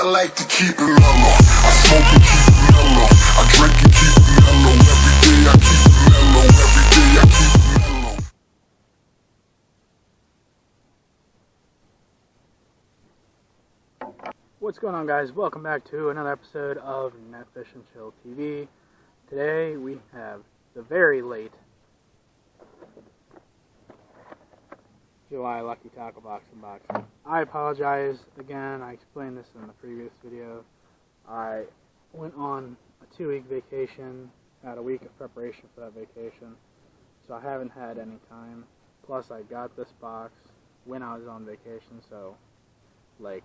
I like to keep it mellow. I smoke and keep it mellow. I drink and keep it mellow. Every day I keep it mellow. Every day I keep it mellow. What's going on, guys? Welcome back to another episode of Netfish and Chill TV. Today we have the very late July Lucky Tackle Box unboxing. I apologize again. I explained this in the previous video. I went on a 2-week vacation, had a week of preparation for that vacation, so I haven't had any time. Plus, I got this box when I was on vacation, so you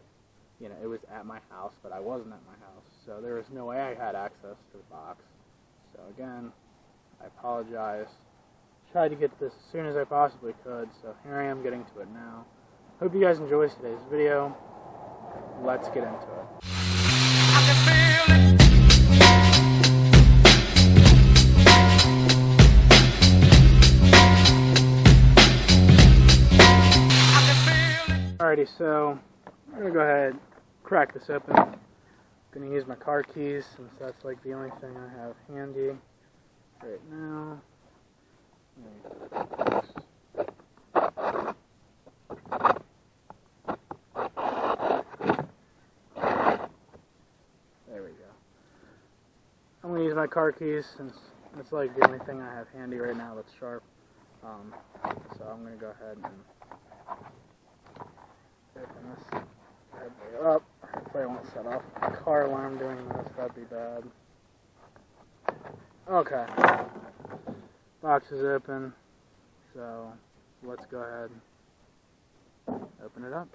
know, it was at my house, but I wasn't at my house, so there was no way I had access to the box. So again, I apologize. Tried to get this as soon as I possibly could, so here I am getting to it now. Hope you guys enjoyed today's video. Let's get into it. I can feel it. Alrighty, so I'm going to go ahead and crack this open. I'm going to use my car keys since that's like the only thing I have handy right now. There we go. I'm going to use my car keys since it's like the only thing I have handy right now that's sharp. So I'm going to go ahead and open this bad boy up. Hopefully I won't set off the car alarm doing this, that'd be bad. Okay. Box is open, so let's go ahead and open it up.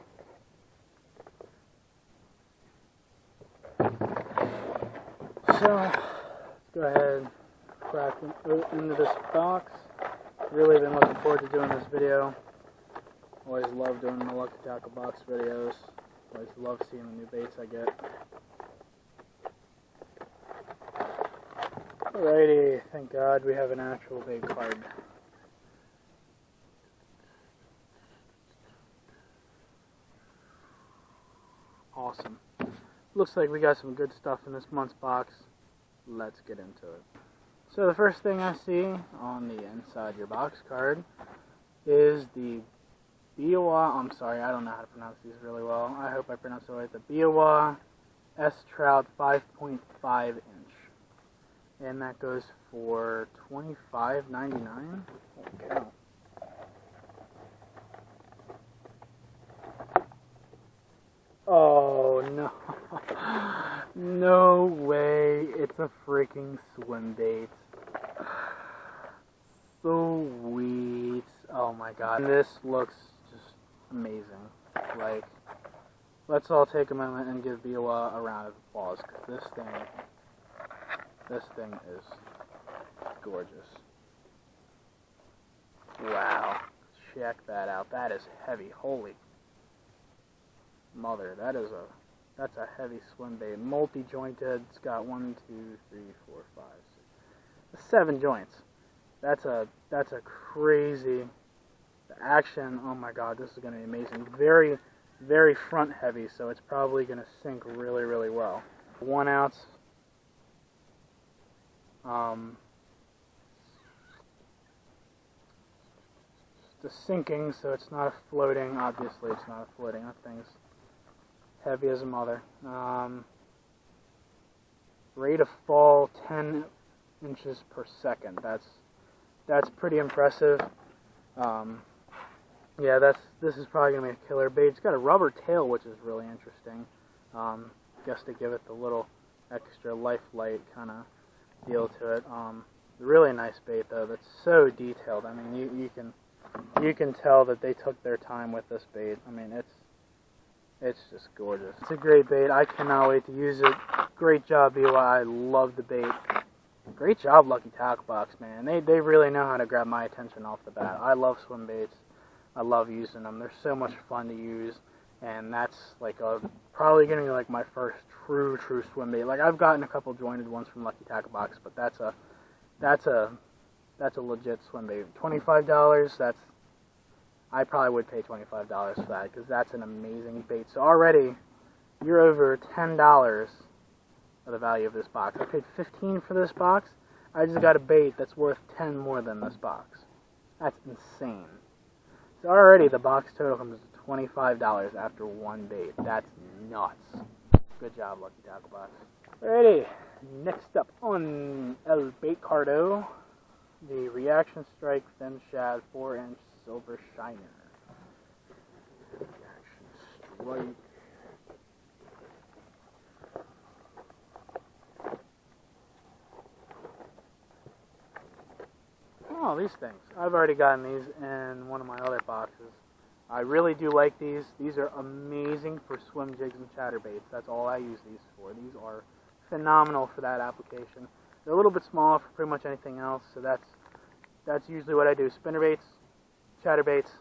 So, let's go ahead and crack into this box. Really been looking forward to doing this video. Always love doing the Lucky Tackle Box videos. Always love seeing the new baits I get. Alrighty, thank God we have an actual bait card. Awesome. Looks like we got some good stuff in this month's box. Let's get into it. So the first thing I see on the inside your box card is the Biawa, I'm sorry, I don't know how to pronounce these really well. I hope I pronounced it right. The Biawa S-Trout 5.5 inch. And that goes for $25.99. Okay. Oh no. No way. It's a freaking swim bait. Sweet. Oh my god. This looks just amazing. Like, let's all take a moment and give Biawa a round of applause, because this thing is gorgeous. Wow. Check that out. That is heavy. Holy mother. That's a heavy swim bait. Multi-jointed. It's got 1, 2, 3, 4, 5, 6, 7 joints. That's a crazy action. Oh my god, this is going to be amazing. Very, very front heavy, so it's probably going to sink really, really well. 1 ounce. It's sinking, so it's not a floating. Obviously, it's not a floating. That thing's heavy as a mother. Rate of fall 10 inches per second. That's pretty impressive. Yeah, this is probably gonna be a killer bait. It's got a rubber tail, which is really interesting. Just to give it the little extra lifelike kind of deal to it. Really nice bait though. That's so detailed. I mean, you can tell that they took their time with this bait. I mean, it's just gorgeous. It's a great bait. I cannot wait to use it. Great job, Eli. I love the bait. Great job, Lucky Tackle Box, man. They really know how to grab my attention off the bat. I love swim baits. I love using them. They're so much fun to use, and that's like probably gonna be like my first true swim bait. Like, I've gotten a couple jointed ones from Lucky Tackle Box, but that's a legit swim bait. $25. I probably would pay $25 for that, because that's an amazing bait. So already you're over $10 of the value of this box. I paid $15 for this box. I just got a bait that's worth $10 more than this box. That's insane. So already the box total comes to $25 after one bait. That's nuts. Good job, Lucky Tackle Box. Alrighty, next up on El Baitcardo, the Reaction Strike Thin Shad 4-inch Silver Shiner. Reaction Strike. Oh, these things. I've already gotten these in one of my other boxes. I really do like these. These are amazing for swim jigs and chatterbaits. That's all I use these for. These are phenomenal for that application. They're a little bit smaller for pretty much anything else, so that's usually what I do. Spinnerbaits, chatterbaits,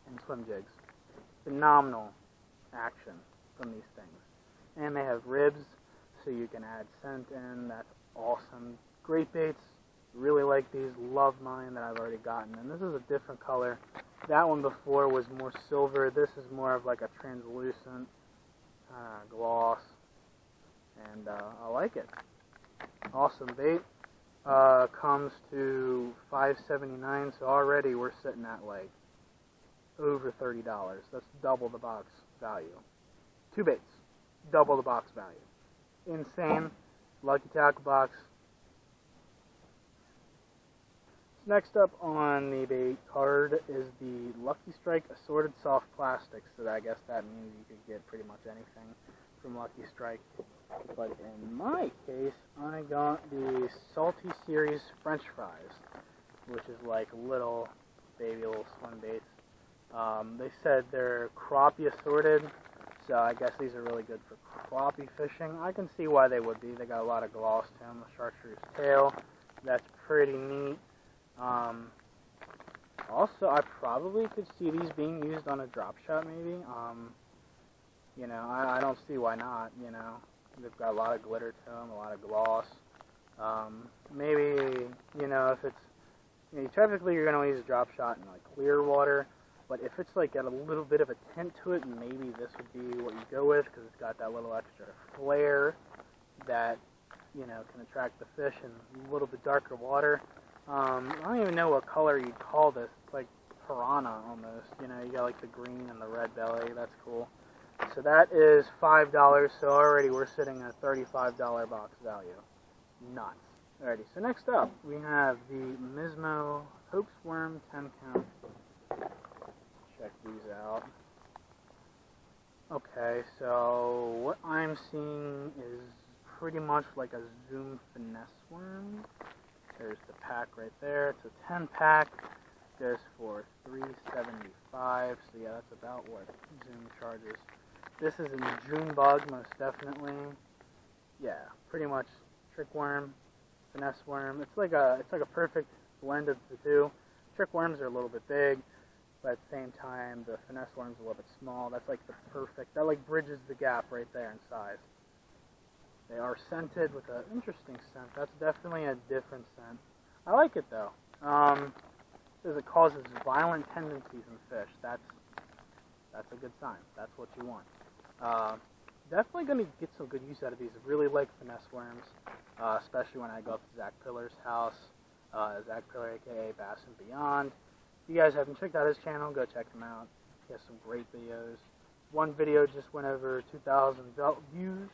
and swim jigs. Phenomenal action from these things. And they have ribs, so you can add scent in. That's awesome. Great baits. Really like these. Love mine that I've already gotten. And this is a different color. That one before was more silver. This is more of like a translucent gloss. And I like it. Awesome bait. Comes to $5.79, so already we're sitting at like over $30. That's double the box value. 2 baits. Double the box value. Insane. Lucky Tackle Box. Next up on the bait card is the Lucky Strike Assorted Soft Plastics. So I guess that means you could get pretty much anything from Lucky Strike. But in my case, I got the Salty Series French fries, which is like little baby little swim baits. They said they're crappie assorted, so I guess these are really good for crappie fishing. I can see why they would be. They got a lot of gloss to them. The chartreuse tail, that's pretty neat. Also, I probably could see these being used on a drop shot, maybe. You know, I don't see why not, you know. They've got a lot of glitter to them, a lot of gloss. Maybe, you know, if it's, you know, typically you're going to use a drop shot in, like, clear water, but if it's, like, got a little bit of a tint to it, maybe this would be what you go with, because it's got that little extra flare that, you know, can attract the fish in a little bit darker water. I don't even know what color you'd call this. It's like piranha almost. You know, you got like the green and the red belly. That's cool. So that is $5. So already we're sitting at a $35 box value. Nuts. Alrighty. So next up we have the Mismo Hoax Worm 10 count. Check these out. Okay. So what I'm seeing is pretty much like a Zoom finesse worm. There's the pack right there. It's a 10-pack. Goes for $3.75. So yeah, that's about what Zoom charges. This is a June bug, most definitely. Yeah, pretty much trick worm, finesse worm. It's like a perfect blend of the two. Trick worms are a little bit big, but at the same time, the finesse worm's a little bit small. That's like the perfect. That like bridges the gap right there in size. They are scented with an interesting scent. That's definitely a different scent. I like it though. Because it causes violent tendencies in fish. That's a good sign. That's what you want. Definitely going to get some good use out of these. I really like finesse worms, especially when I go up to Zach Pillar's house. Zach Pillar, aka Bass and Beyond. If you guys haven't checked out his channel, go check him out. He has some great videos. One video just went over 2,000 views.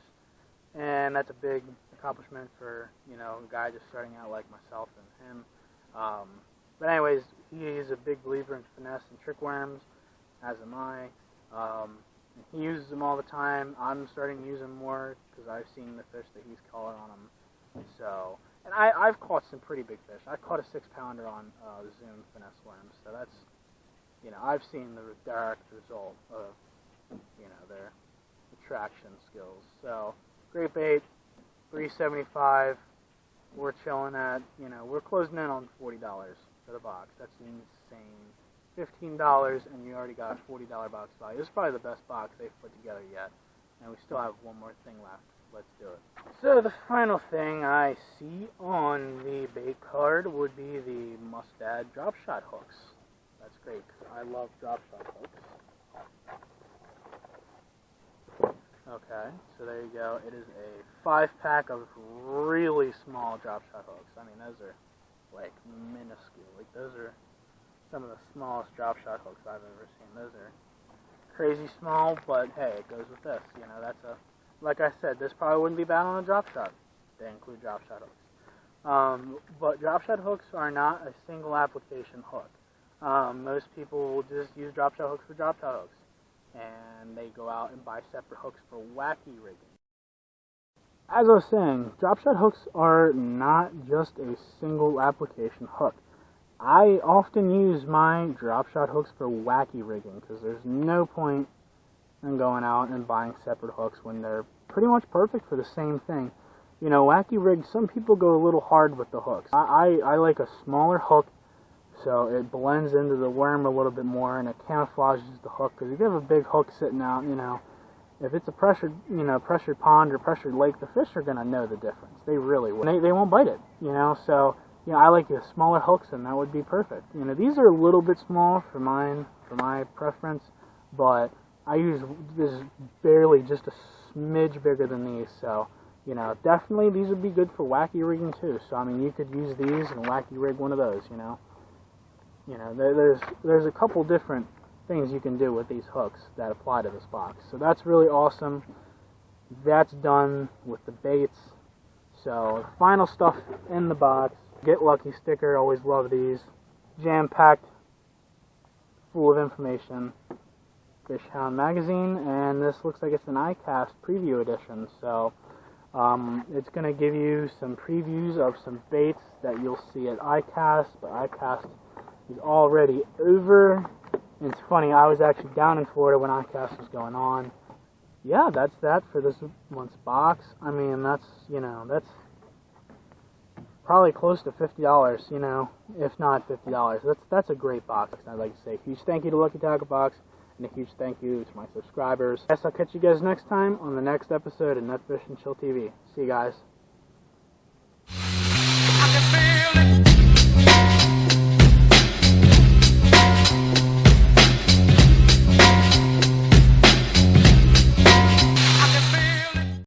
And that's a big accomplishment for, you know, a guy just starting out like myself and him. But anyways, he is a big believer in finesse and trick worms, as am I. He uses them all the time. I'm starting to use them more because I've seen the fish that he's caught on them. So, and I've caught some pretty big fish. I caught a 6-pounder on Zoom finesse worms. So that's, you know, I've seen the direct result of, you know, their attraction skills. So, great bait, $3.75. We're chilling at, you know, we're closing in on $40 for the box. That's insane. $15 and you already got a $40 box value. This is probably the best box they've put together yet. And we still have one more thing left. Let's do it. So the final thing I see on the bait card would be the Mustad drop shot hooks. That's great. I love drop shot hooks. Okay. Okay, so there you go. It is a 5-pack of really small drop shot hooks. I mean, those are like minuscule. Like, those are some of the smallest drop shot hooks I've ever seen. Those are crazy small, but hey, it goes with this. You know, that's a, like I said, this probably wouldn't be bad on a drop shot. They include drop shot hooks. But drop shot hooks are not a single application hook. Most people will just use drop shot hooks for drop shot hooks, and they go out and buy separate hooks for wacky rigging. As I was saying, drop shot hooks are not just a single application hook. I often use my drop shot hooks for wacky rigging because there's no point in going out and buying separate hooks when they're pretty much perfect for the same thing. You know, wacky rigs, some people go a little hard with the hooks. I like a smaller hook so it blends into the worm a little bit more and it camouflages the hook, because if you have a big hook sitting out, you know, if it's a pressured pond or pressured lake, the fish are going to know the difference. They really will. They won't bite it, you know, so, you know, I like the smaller hooks and that would be perfect. You know, these are a little bit small for my preference, but I use this barely just a smidge bigger than these, so, you know, definitely these would be good for wacky rigging too. So, I mean, you could use these and wacky rig one of those, you know. You know, there's a couple different things you can do with these hooks that apply to this box. So that's really awesome. That's done with the baits. So the final stuff in the box. Get Lucky sticker, always love these. Jam-packed, full of information. Fish Hound magazine, and this looks like it's an iCast preview edition. So it's going to give you some previews of some baits that you'll see at iCast, but iCast is already over. And it's funny, I was actually down in Florida when iCast was going on. Yeah, that's that for this month's box. I mean, that's, you know, that's probably close to $50, you know, if not $50. That's a great box, I'd like to say. Huge thank you to Lucky Tackle Box, and a huge thank you to my subscribers. Guess I'll catch you guys next time on the next episode of Netfish and Chill TV. See you guys.